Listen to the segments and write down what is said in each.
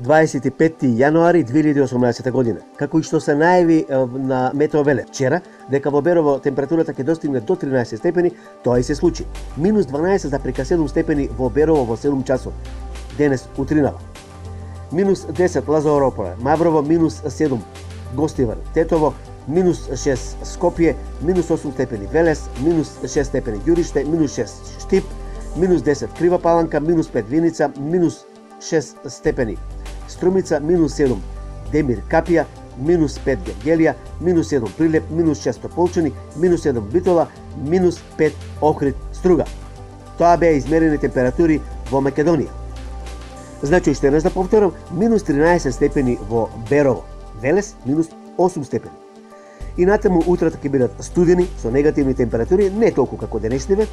25. јануари 2018 година. Како и што се најави на Метео Велес вчера, дека во Берово температурата ќе достигне до 13 степени, тоа и се случи. Минус 12,7 степени во Берово во 7 часот. Денес утринава. Минус 10 Лазарополе, Маврово минус 7, Гостивар, Тетово минус 6, Скопје минус 8 степени, Велес минус 6 степени, Ѓуриште минус 6, Штип минус 10, Крива Паланка минус 5, Виница минус 6 степени, Струмица минус 7, Демир Капија минус 5, Гергелија минус 1, Прилеп минус 6, Тополчани минус 1, Битола минус 5, Охрид, Струга. Тоа беа измерени температури во Македонија. Значи, што еднаш да повторам, минус 13 степени во Берово, Велес минус 8 степени. И натаму утрата ќе бидат студени со негативни температури, не толку како денешниве.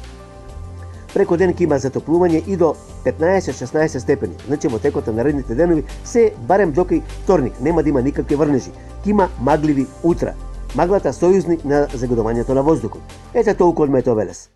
Преко ден ќе има затоплување и до 15-16 степени. Значи во текот на наредните денови се барем до кај вторник нема да има никакви врнежи. Ќе има магливи утра. Маглата сојузник на загадувањето на воздухот. Ете толку од Метео Велес.